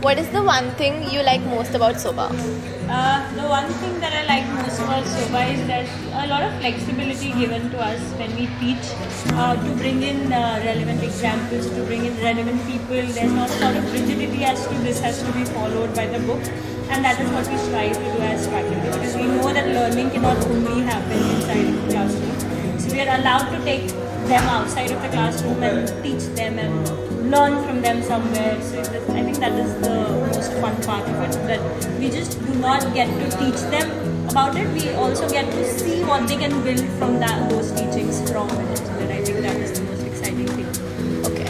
What is the one thing you like most about Soba? The one thing that I like most about Soba is there's a lot of flexibility given to us when we teach to bring in relevant examples, to bring in relevant people. There's not a lot of rigidity as to this has to be followed by the book, and that is what we strive to do as faculty, because we know that learning cannot only happen inside the classroom. So we are allowed to take them outside of the classroom and teach them and learn from them somewhere. So I think that is the most fun part of it, that we just do not get to teach them about it, we also get to see what they can build from those teachings from it. So that I think that is the most exciting thing. Okay.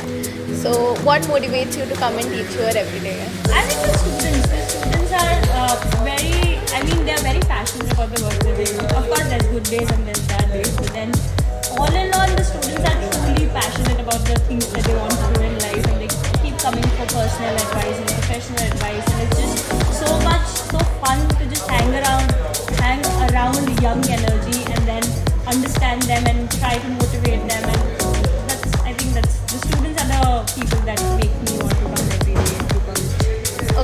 So what motivates you to come and teach here every day? I think the students are they're very passionate about the work that they do. Of course, there's good days and there's bad days, but then all in all, the students are truly passionate about the things that they want to do in life, and they keep coming for personal advice and professional advice, and it's just so fun to just hang around young energy and then understand them and try to motivate them. And I think that's the students are the people that make me want to come every day to college.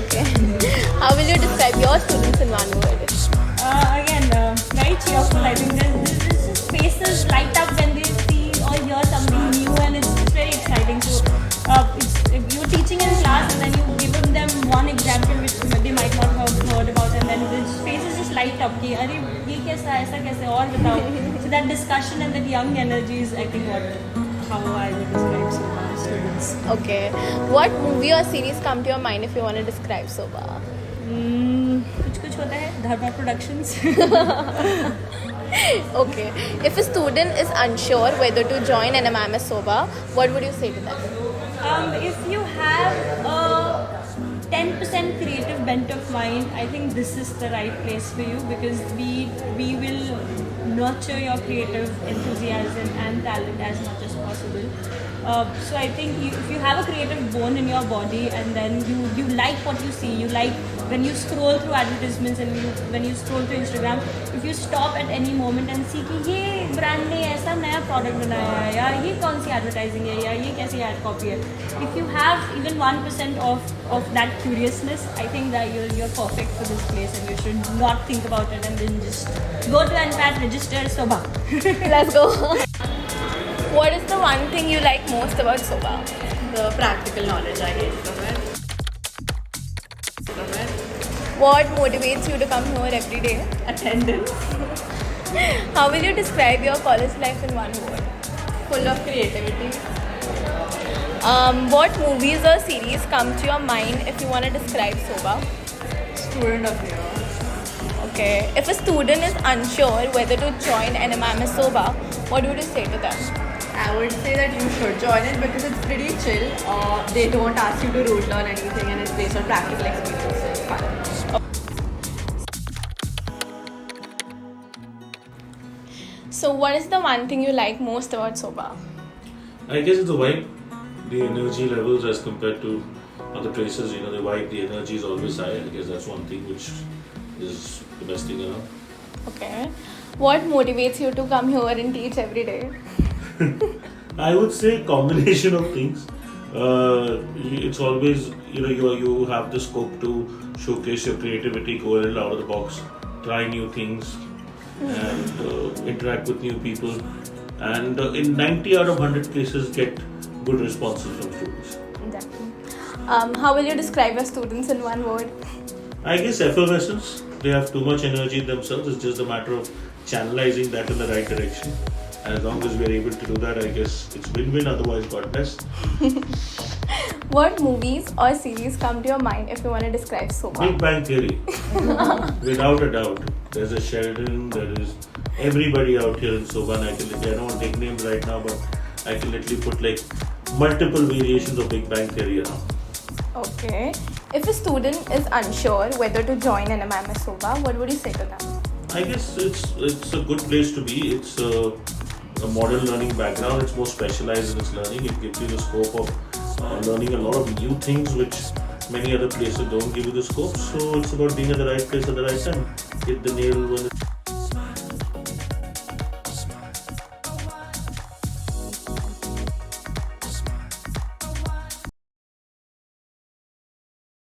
Okay. How will you describe your students in one word? Very cheerful. I think there's just faces light up when they see or hear something new, and it's very exciting. So if you're teaching in class and then you give them one example which they might not have heard about, and then the faces just light up. कि अरे ये कैसा ऐसा कैसे और बताओ. So that discussion and that young energy is, I think, how I would describe Soba students. Okay. What movie or series come to your mind if you want to describe Soba? कुछ होता है धर्मा productions. Okay. If a student is unsure whether to join NMIMS Soba, what would you say to them? If you have a 10% creative bent of mind, I think this is the right place for you, because we will nurture your creative enthusiasm and talent as much as possible. So I think if you have a creative bone in your body, and then you like what you see, you like when you scroll through advertisements and when you scroll through Instagram, if you stop at any moment and see कि ये brand ने ऐसा नया product बनाया है, या ये कौन सी advertising है, या ये कैसी ad copy है, if you have even 1% of that curiousness, I think that you're perfect for this place, and you should not think about it and then just go to NPAT, register Soba. Let's go. What is the one thing you like most about Soba? The practical knowledge I get from it. What motivates you to come here every day? Attendance. How will you describe your college life in one word? Full of creativity. What movies or series come to your mind if you want to describe Soba? Student of the year. Okay. If a student is unsure whether to join NMIMS Soba, what would you say to them? I would say that you should join it because it's pretty chill. They don't ask you to rote learn anything, and it's based on practical experience. It's fun. So what is the one thing you like most about Soba? I guess it's the vibe, the energy levels as compared to other places. The vibe, the energy is always high. I guess that's one thing which is the best thing around. Okay. What motivates you to come here and teach every day? I would say combination of things. It's always you have the scope to showcase your creativity, go a little out of the box, try new things, and interact with new people. And in 90 out of 100 cases, get good responses from students. Exactly. How will you describe your students in one word? I guess effervescence. They have too much energy in themselves. It's just a matter of channelizing that in the right direction. As long as we're able to do that, I guess it's win-win. Otherwise, God bless. What movies or series come to your mind if you want to describe Soba? Big Bang Theory. Without a doubt. There's a Sheldon, there is everybody out here in Soba. And I don't want to take names right now, but I can literally put like multiple variations of Big Bang Theory around. Okay. If a student is unsure whether to join NMIMS Soba, what would you say to them? I guess it's a good place to be. It's a modern learning background. It's more specialized in its learning. It gives you the scope of learning a lot of new things which many other places don't give you the scope. So it's about being at the right place at the right time. Hit the nail when it's